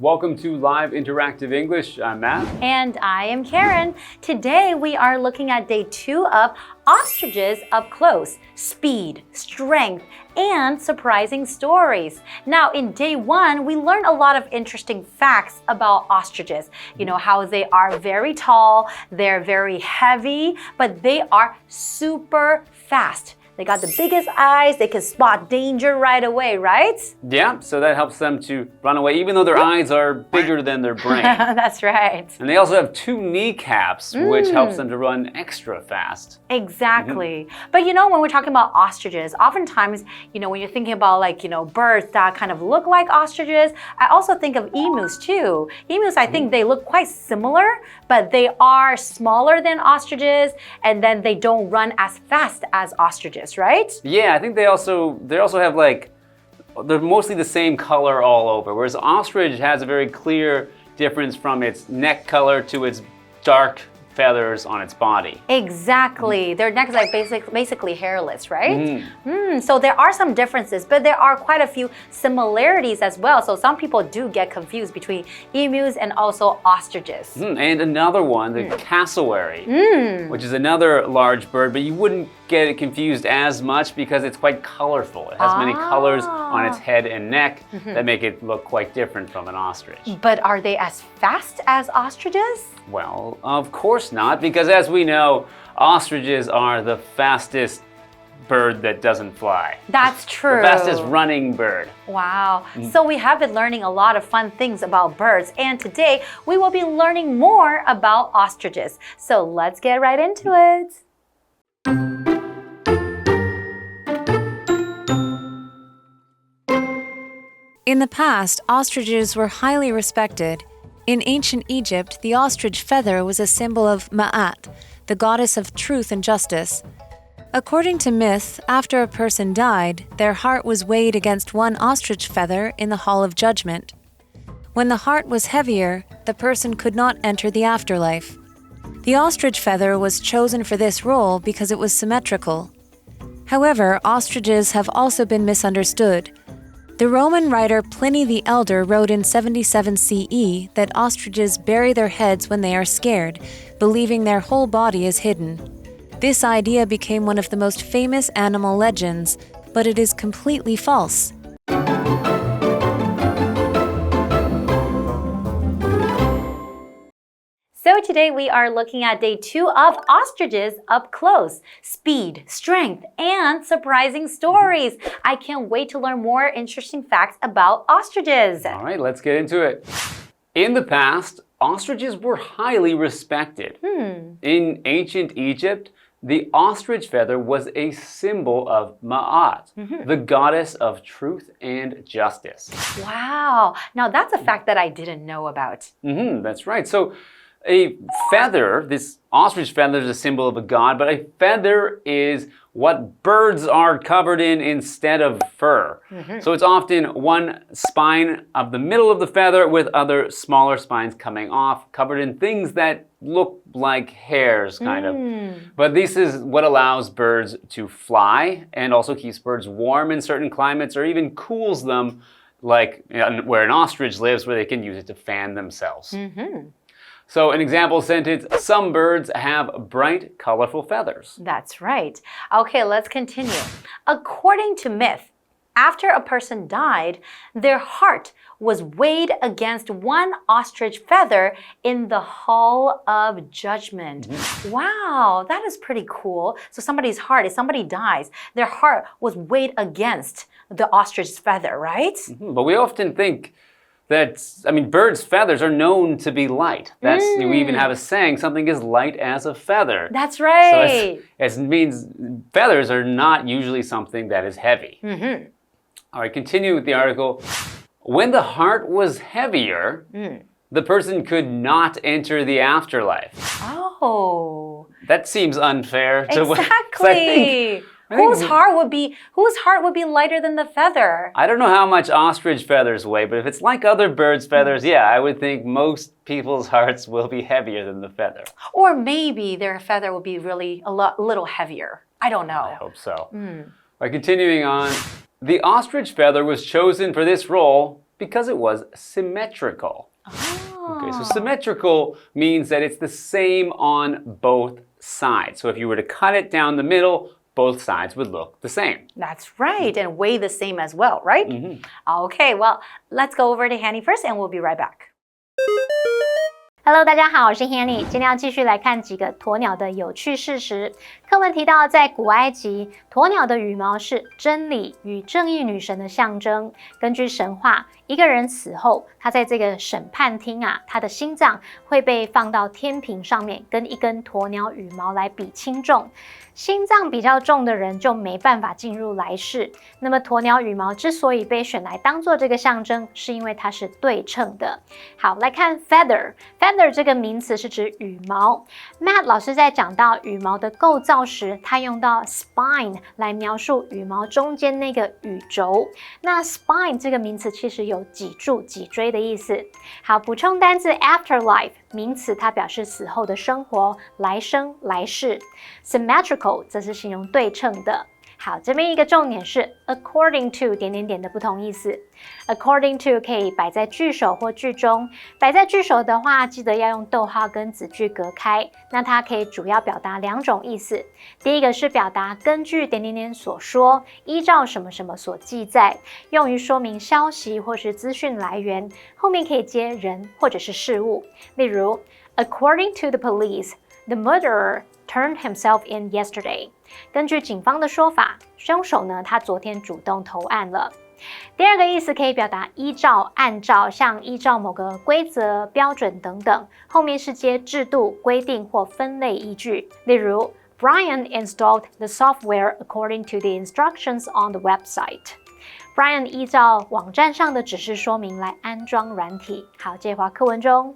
welcome to Live Interactive English. I'm Matt. And I am Karen. Today we are looking at day 2 of Ostriches Up Close, Speed, Strength, and Surprising Stories. Now in day 1, we learned a lot of interesting facts about ostriches. You know, how they are very tall, they're very heavy, but they are super fast. They got the biggest eyes, they can spot danger right away, right? Yeah, so that helps them to run away, even though their eyes are bigger than their brain. That's right. And they also have 2 kneecaps, which helps them to run extra fast. Exactly. But you know, when we're talking about ostriches, oftentimes, you know, when you're thinking about like, you know, birds that kind of look like ostriches, I also think of emus too. Emus, I think they look quite similar, but they are smaller than ostriches, and then they don't run as fast as ostriches. Right? Yeah, I think they also have like, they're mostly the same color all over, whereas ostrich has a very clear difference from its neck color to its dark feathers on its body. Exactly. Their neck is like basically hairless, right? So there are some differences, but there are quite a few similarities as well. So some people do get confused between emus and also ostriches. And another one, the cassowary, which is another large bird, but you wouldn't get it confused as much because it's quite colorful. It has many colors on its head and neck that make it look quite different from an ostrich. But are they as fast as ostriches? Well, of course not, because as we know, ostriches are the fastest bird that doesn't fly. That's true. The fastest running bird. Wow. So we have been learning a lot of fun things about birds, and today we will be learning more about ostriches. So let's get right into it. In the past, ostriches were highly respected. In ancient Egypt, the ostrich feather was a symbol of Ma'at, the goddess of truth and justice. According to myth, after a person died, their heart was weighed against one ostrich feather in the Hall of Judgment. When the heart was heavier, the person could not enter the afterlife. The ostrich feather was chosen for this role because it was symmetrical. However, ostriches have also been misunderstood. The Roman writer Pliny the Elder wrote in 77 CE that ostriches bury their heads when they are scared, believing their whole body is hidden. This idea became one of the most famous animal legends, but it is completely false. So today we are looking at day 2 of Ostriches Up Close, Speed, Strength, and Surprising Stories. I can't wait to learn more interesting facts about ostriches. All right, let's get into it. In the past, ostriches were highly respected. In ancient Egypt, the ostrich feather was a symbol of Ma'at, the goddess of truth and justice. Wow. Now that's a fact that I didn't know about. That's right. So a feather, this ostrich feather is a symbol of a god, but a feather is what birds are covered in instead of fur. So it's often one spine of the middle of the feather with other smaller spines coming off, covered in things that look like hairs, kind of. But this is what allows birds to fly and also keeps birds warm in certain climates or even cools them, like where an ostrich lives, where they can use it to fan themselves. So an example sentence, some birds have bright, colorful feathers. That's right. Okay, let's continue. According to myth, after a person died, their heart was weighed against one ostrich feather in the Hall of Judgment. Wow, that is pretty cool. So somebody's heart, if somebody dies, their heart was weighed against the ostrich feather, right? But we often think that, I mean, birds' feathers are known to be light. That's, we even have a saying, something is light as a feather. That's right. So it means feathers are not usually something that is heavy. All right, continue with the article. When the heart was heavier, the person could not enter the afterlife. Oh. That seems unfair. Exactly. Whose heart would be lighter than the feather? I don't know how much ostrich feathers weigh, but if it's like other birds' feathers, yeah, I would think most people's hearts will be heavier than the feather. Or maybe their feather will be really a little heavier. I don't know. I hope so. By continuing on, the ostrich feather was chosen for this role because it was symmetrical. Okay, so Oh. symmetrical means that it's the same on both sides. So if you were to cut it down the middle, both sides would look the same. That's right, and weigh the same as well, right? Okay, well, let's go over to Hanny first and we'll be right back. Hello， 大家好，我是 Hanny。今天要继续来看几个鸵鸟的有趣事实。课文提到，在古埃及，鸵鸟的羽毛是真理与正义女神的象征。根据神话，一个人死后，他在这个审判厅啊，他的心脏会被放到天平上面，跟一根鸵鸟羽毛来比轻重。心脏比较重的人就没办法进入来世。那么鸵鸟羽毛之所以被选来当做这个象征，是因为它是对称的。好，来看 feather。feather 这个名词是指羽毛。Matt 老师在讲到羽毛的构造时，他用到 spine 来描述羽毛中间那个羽轴。那 spine 这个名词其实有脊柱、脊椎的意思。好，补充单字 afterlife。名词它表示死后的生活、来生、来世。Symmetrical 则是形容对称的。好，这边一个重点是 according to 点点点的不同意思。according to 可以摆在句首或句中，摆在句首的话，记得要用逗号跟子句隔开。那它可以主要表达两种意思。第一个是表达根据点点点所说，依照什么什么所记载，用于说明消息或是资讯来源，后面可以接人或者是事物。例如 according to the police, the murderer turned himself in yesterday. 根据警方的说法，凶手呢，他昨天主动投案了。第二个意思可以表达依照、按照，像依照某个规则、标准等等，后面是接制度、规定或分类依据。例如 Brian installed the software according to the instructions on the website. Brian 依照网站上的指示说明来安装软体。好，接滑课文中。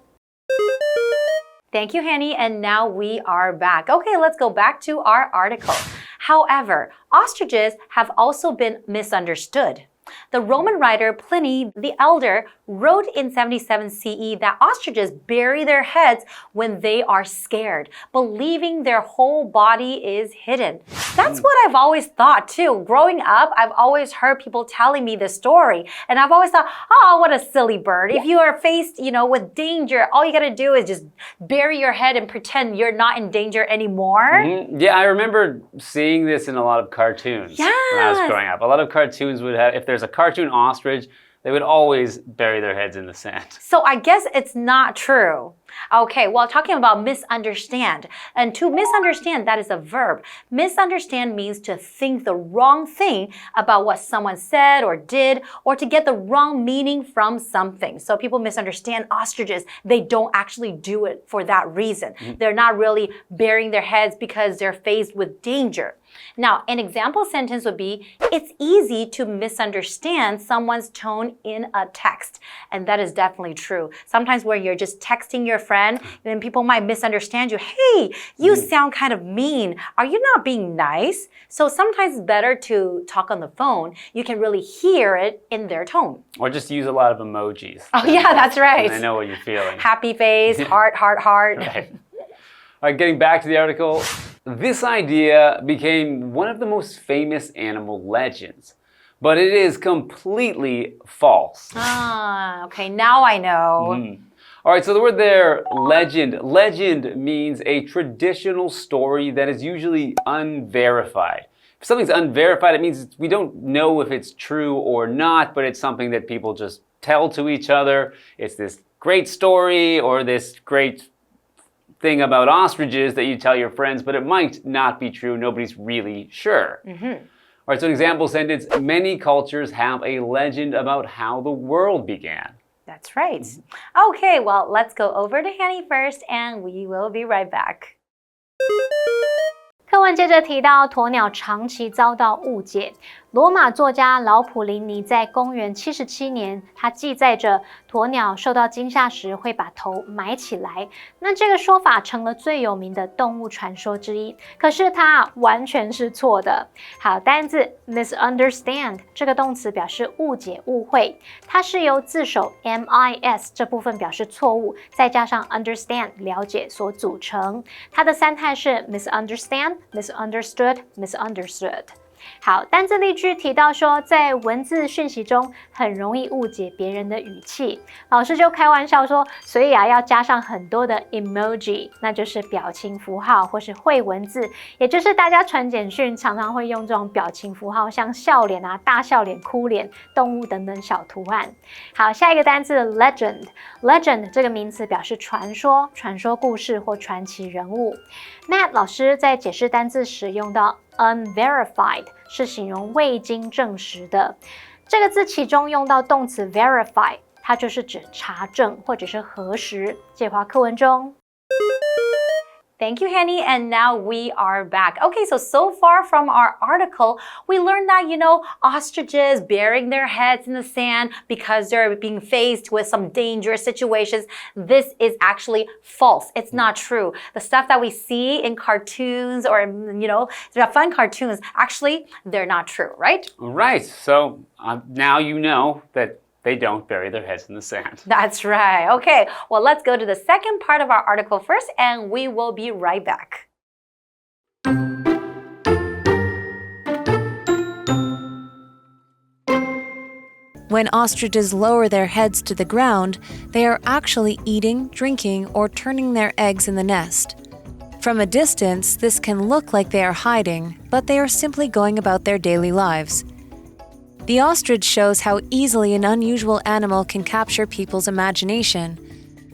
Thank you, Hanny. And now we are back. Okay, let's go back to our article. However, ostriches have also been misunderstood. The Roman writer Pliny the Elder wrote in 77 CE that ostriches bury their heads when they are scared, believing their whole body is hidden. That's what I've always thought too. Growing up, I've always heard people telling me this story, and I've always thought, oh, what a silly bird. If you are faced, with danger, all you gotta do is just bury your head and pretend you're not in danger anymore. Yeah, I remember seeing this in a lot of cartoons when I was growing up. A lot of cartoons would have, if there's a cartoon ostrich, they would always bury their heads in the sand. So I guess it's not true. Okay, well, talking about misunderstand. And to misunderstand, that is a verb. Misunderstand means to think the wrong thing about what someone said or did, or to get the wrong meaning from something. So people misunderstand ostriches. They don't actually do it for that reason. They're not really burying their heads because they're faced with danger. Now, an example sentence would be, it's easy to misunderstand someone's tone in a text. And that is definitely true. Sometimes when you're just texting your friend, then people might misunderstand you. Hey, you sound kind of mean. Are you not being nice? So sometimes it's better to talk on the phone. You can really hear it in their tone. Or just use a lot of emojis. Oh, yeah, that's right. I know what you're feeling. Happy face, heart, heart, heart. Right. All right, getting back to the article. This idea became one of the most famous animal legends, but it is completely false. Ah, okay, now I know. All right, so the word there, legend. Legend means a traditional story that is usually unverified. If something's unverified, it means we don't know if it's true or not, but it's something that people just tell to each other. It's this great story or this great thing about ostriches that you tell your friends, but it might not be true. Nobody's really sure. All right, so an example sentence, many cultures have a legend about how the world began. That's right. Okay, well, let's go over to Hanny first, and we will be right back. 课文接着提到鸵鸟长期遭到误解。罗马作家老普林尼在公元77年，他记载着鸵鸟受到惊吓时会把头埋起来。那这个说法成了最有名的动物传说之一。可是它完全是错的。好，单字 misunderstand 这个动词表示误解、误会，它是由字首 mis 这部分表示错误，再加上 understand 了解所组成。它的三态是 misunderstand, misunderstood, misunderstood。好，单字例句提到说，在文字讯息中很容易误解别人的语气，老师就开玩笑说，所以要加上很多的 emoji， 那就是表情符号或是绘文字，也就是大家传简讯常常会用这种表情符号，像笑脸啊、大笑脸、哭脸、动物等等小图案。好，下一个单字 legend 这个名词表示传说、传说故事或传奇人物。Matt 老师在解释单字时用到 unverified， 是形容未经证实的。这个字其中用到动词 verify， 它就是指查证或者是核实。介华课文中。Thank you, Henny. And now we are back. Okay, so far from our article, we learned that, ostriches burying their heads in the sand because they're being faced with some dangerous situations. This is actually false. It's not true. The stuff that we see in cartoons or, the fun cartoons, actually, they're not true, right? Right. So now you know that they don't bury their heads in the sand. That's right. Okay, well, let's go to the second part of our article first, and we will be right back. When ostriches lower their heads to the ground, they are actually eating, drinking, or turning their eggs in the nest. From a distance, this can look like they are hiding, but they are simply going about their daily lives. The ostrich shows how easily an unusual animal can capture people's imagination.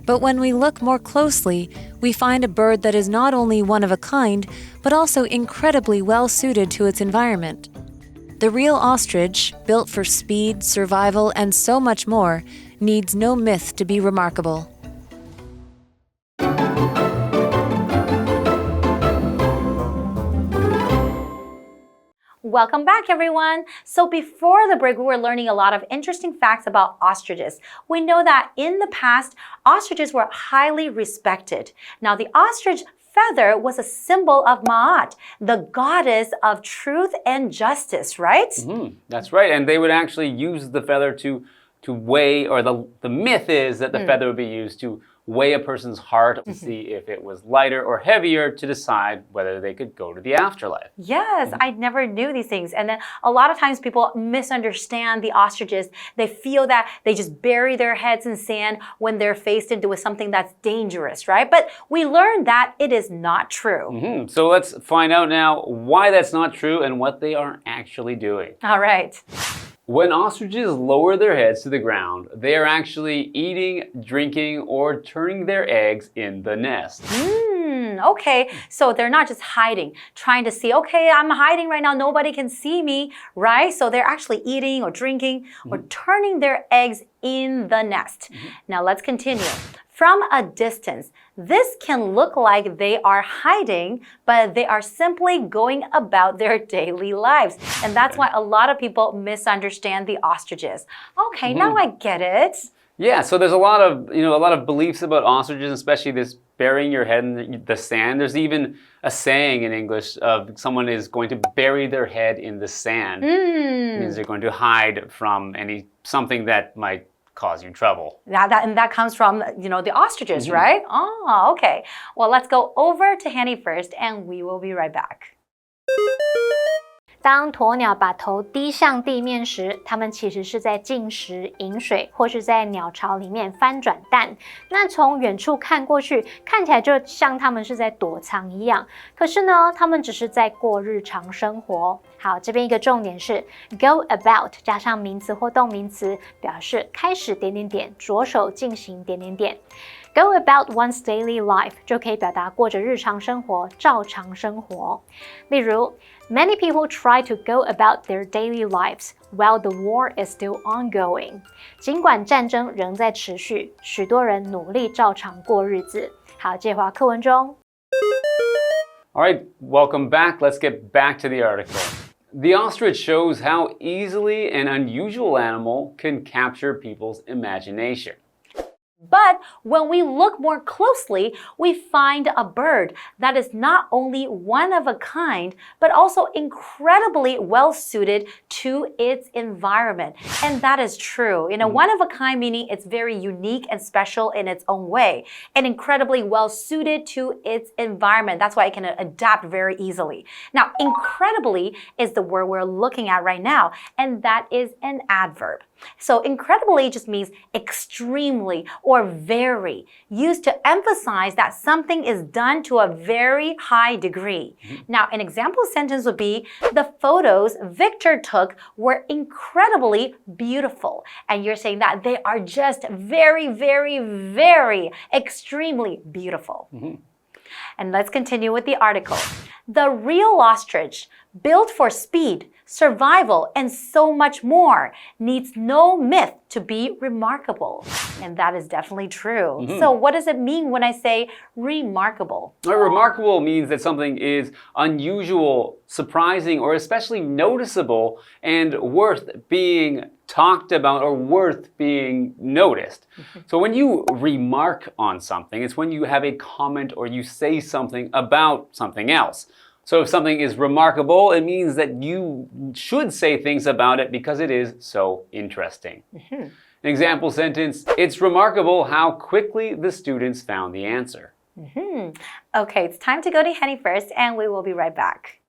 But when we look more closely, we find a bird that is not only one of a kind, but also incredibly well suited to its environment. The real ostrich, built for speed, survival, and so much more, needs no myth to be remarkable. Welcome back, everyone. So before the break, we were learning a lot of interesting facts about ostriches. We know that in the past, ostriches were highly respected. Now, the ostrich feather was a symbol of Ma'at, the goddess of truth and justice, right? That's right. And they would actually use the feather to weigh, or the myth is that the feather would be used to weigh a person's heart to see if it was lighter or heavier to decide whether they could go to the afterlife. Yes, I never knew these things. And then a lot of times people misunderstand the ostriches. They feel that they just bury their heads in sand when they're faced into with something that's dangerous, right? But we learned that it is not true. So let's find out now why that's not true and what they are actually doing. All right. When ostriches lower their heads to the ground, they are actually eating, drinking, or turning their eggs in the nest. Okay, so they're not just hiding, trying to see, okay, I'm hiding right now, nobody can see me, right? So they're actually eating or drinking or turning their eggs in the nest. Now let's continue. From a distance, this can look like they are hiding, but they are simply going about their daily lives. And that's why a lot of people misunderstand the ostriches. Okay, now I get it. Yeah, so there's a lot of beliefs about ostriches, especially this burying your head in the sand. There's even a saying in English of someone is going to bury their head in the sand. It means they're going to hide from something that might cause you trouble. And that comes from, the ostriches, right? Oh, okay. Well, let's go over to Hanny first, and we will be right back. 当鸵鸟把头低向地面时，它们其实是在进食、饮水，或是在鸟巢里面翻转蛋。那从远处看过去，看起来就像它们是在躲藏一样。可是呢，它们只是在过日常生活。好，这边一个重点是 go about 加上名词或动名词，表示开始点点点，着手进行点点点。Go about one's daily life 就可以表达过着日常生活、照常生活。例如 Many people try to go about their daily lives while the war is still ongoing. 尽管战争仍在持续，许多人努力照常过日子。好，介华课文中。All right, welcome back. Let's get back to the article. The ostrich shows how easily an unusual animal can capture people's imagination. But when we look more closely, we find a bird that is not only one of a kind, but also incredibly well suited to its environment. And that is true. One of a kind meaning it's very unique and special in its own way, and incredibly well suited to its environment. That's why it can adapt very easily. Now, incredibly is the word we're looking at right now, and that is an adverb. So incredibly just means extremely or very, used to emphasize that something is done to a very high degree. Now, an example sentence would be, the photos Victor took were incredibly beautiful. And you're saying that they are just very, very, very extremely beautiful. And let's continue with the article. The real ostrich, built for speed, survival, and so much more, needs no myth to be remarkable. And that is definitely true. So what does it mean when I say remarkable? Remarkable means that something is unusual, surprising, or especially noticeable and worth being talked about or worth being noticed. So when you remark on something, it's when you have a comment or you say something about something else. So if something is remarkable, it means that you should say things about it because it is so interesting. An example sentence, it's remarkable how quickly the students found the answer. Okay, it's time to go to Henny first, and we will be right back.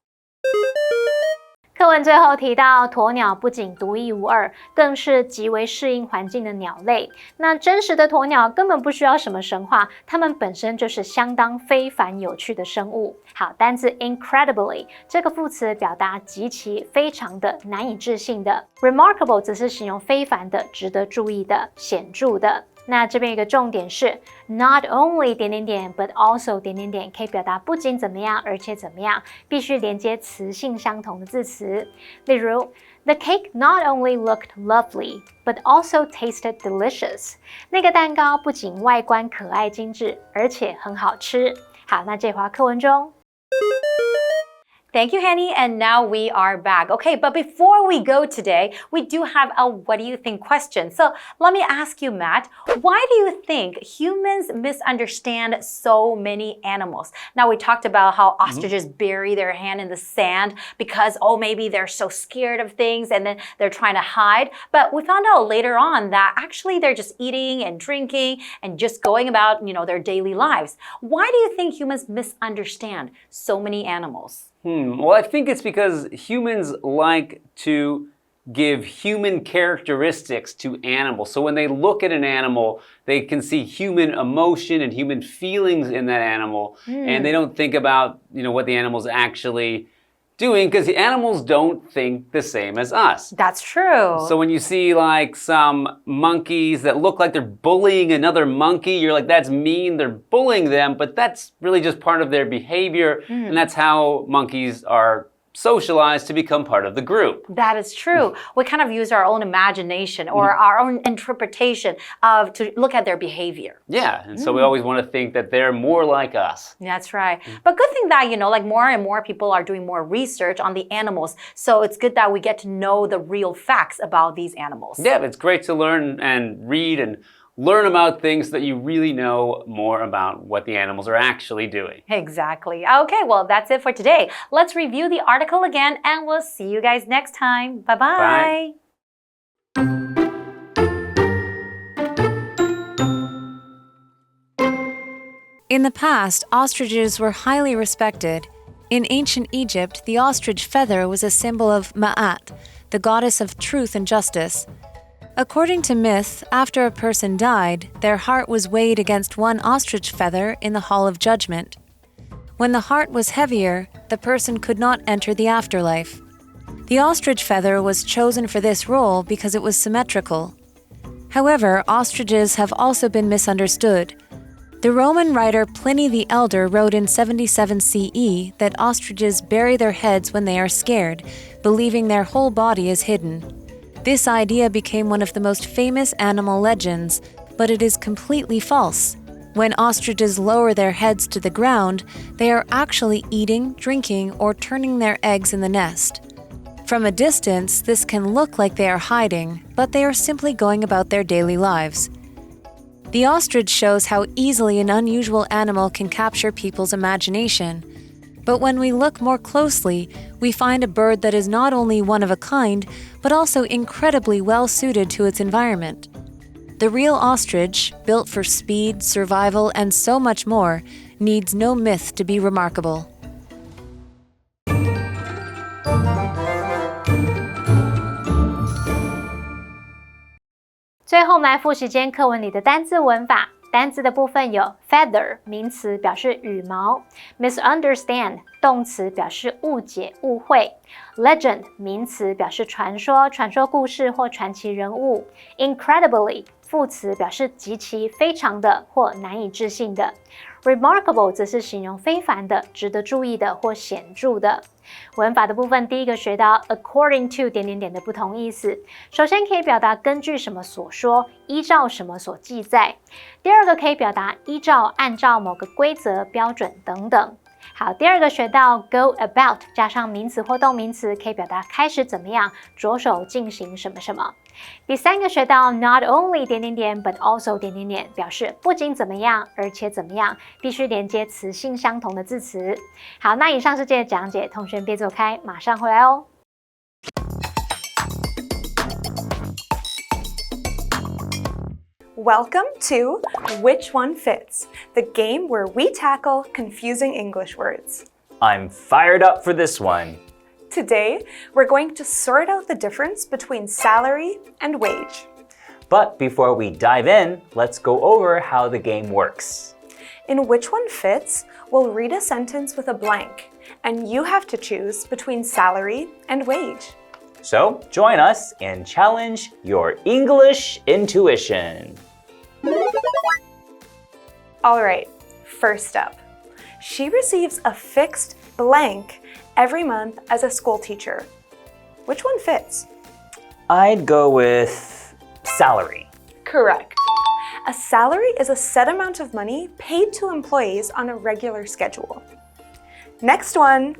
课文最后提到，鸵鸟不仅独一无二，更是极为适应环境的鸟类。那真实的鸵鸟根本不需要什么神话，它们本身就是相当非凡有趣的生物。好，单字 incredibly 这个副词表达极其、非常的、难以置信的。remarkable 则是形容非凡的、值得注意的、显著的。那这边有一个重点是 not only 点点点 but also 点点点，可以表达不仅怎么样，而且怎么样，必须连接词性相同的字词。例如 The cake not only looked lovely but also tasted delicious。那个蛋糕不仅外观可爱精致，而且很好吃。好，那这话课文中。Thank you, Henny, and now we are back. Okay, but before we go today, we do have a what do you think question. So let me ask you, Matt, why do you think humans misunderstand so many animals? Now, we talked about how ostriches bury their hand in the sand because, maybe they're so scared of things and then they're trying to hide. But we found out later on that actually they're just eating and drinking and just going about, their daily lives. Why do you think humans misunderstand so many animals? Well, I think it's because humans like to give human characteristics to animals. So when they look at an animal, they can see human emotion and human feelings in that animal. And they don't think about, what the animal's actually doing because the animals don't think the same as us. That's true. So when you see some monkeys that look like they're bullying another monkey, you're like, that's mean, they're bullying them, but that's really just part of their behavior, and that's how monkeys are socialized to become part of the group. That is true. We kind of use our own imagination or our own interpretation to look at their behavior. Yeah, and so we always want to think that they're more like us. That's right. But good thing that, more and more people are doing more research on the animals. So it's good that we get to know the real facts about these animals. Yeah, it's great to learn and read and learn about things so that you really know more about what the animals are actually doing. Exactly. Okay, well, that's it for today. Let's review the article again, and we'll see you guys next time. Bye-bye. Bye. In the past, ostriches were highly respected. In ancient Egypt, the ostrich feather was a symbol of Ma'at, the goddess of truth and justice. According to myth, after a person died, their heart was weighed against one ostrich feather in the Hall of Judgment. When the heart was heavier, the person could not enter the afterlife. The ostrich feather was chosen for this role because it was symmetrical. However, ostriches have also been misunderstood. The Roman writer Pliny the Elder wrote in 77 CE that ostriches bury their heads when they are scared, believing their whole body is hidden. This idea became one of the most famous animal legends, but it is completely false. When ostriches lower their heads to the ground, they are actually eating, drinking, or turning their eggs in the nest. From a distance, this can look like they are hiding, but they are simply going about their daily lives. The ostrich shows how easily an unusual animal can capture people's imagination. But when we look more closely, we find a bird that is not only one of a kind, but also incredibly well suited to its environment. The real ostrich, built for speed, survival, and so much more, needs no myth to be remarkable. 最后，我们来复习今天课文里的单字文法。单字的部分有 feather 名词表示羽毛 ，misunderstand 动词表示误解、误会 ，legend 名词表示传说、传说故事或传奇人物 ，incredibly 副词表示极其、非常的或难以置信的 ，remarkable 则是形容非凡的、值得注意的或显著的。文法的部分，第一个学到 according to 的不同意思。首先可以表达根据什么所说，依照什么所记载。第二个可以表达依照、按照某个规则、标准等等。好，第二个学到 go about 加上名词或动名词，可以表达开始怎么样，着手进行什么什么。第三个学到 not only but also 表示不仅怎么样，而且怎么样，必须连接词性相同的字词。好，那以上是这些讲解，同学别走开，马上回来哦。Welcome to Which One Fits, the game where we tackle confusing English words. I'm fired up for this one. Today, we're going to sort out the difference between salary and wage. But before we dive in, let's go over how the game works. In Which One Fits, we'll read a sentence with a blank, and you have to choose between salary and wage. So join us and challenge your English intuition. All right, first up. She receives a fixed blank every month as a school teacher. Which one fits? I'd go with salary. Correct. A salary is a set amount of money paid to employees on a regular schedule. Next one.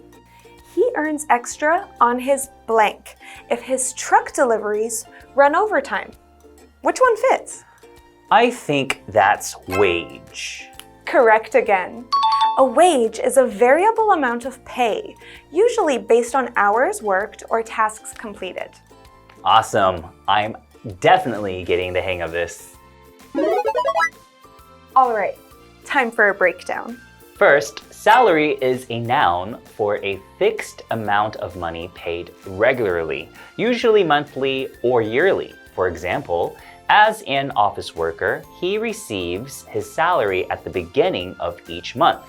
He earns extra on his blank if his truck deliveries run overtime. Which one fits? I think that's wage. Correct again. A wage is a variable amount of pay, usually based on hours worked or tasks completed. Awesome. I'm definitely getting the hang of this. All right, time for a breakdown. First, salary is a noun for a fixed amount of money paid regularly, usually monthly or yearly. For example, as an office worker, he receives his salary at the beginning of each month.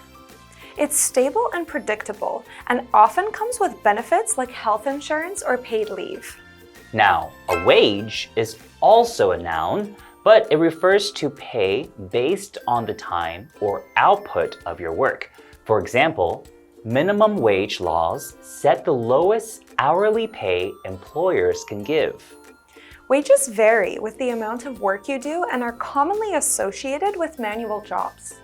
It's stable and predictable, and often comes with benefits like health insurance or paid leave. Now, a wage is also a noun, but it refers to pay based on the time or output of your work. For example, minimum wage laws set the lowest hourly pay employers can give. Wages vary with the amount of work you do and are commonly associated with manual jobs.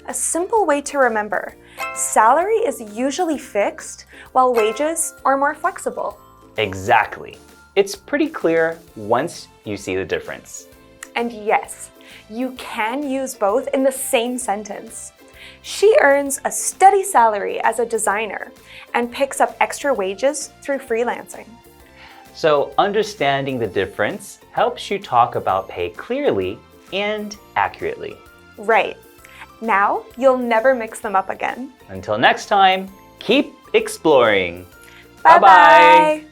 A simple way to remember, salary is usually fixed, while wages are more flexible. Exactly. It's pretty clear once you see the difference. And yes, you can use both in the same sentence. She earns a steady salary as a designer and picks up extra wages through freelancing. So understanding the difference helps you talk about pay clearly and accurately. Right. Now, you'll never mix them up again. Until next time, keep exploring. Bye-bye.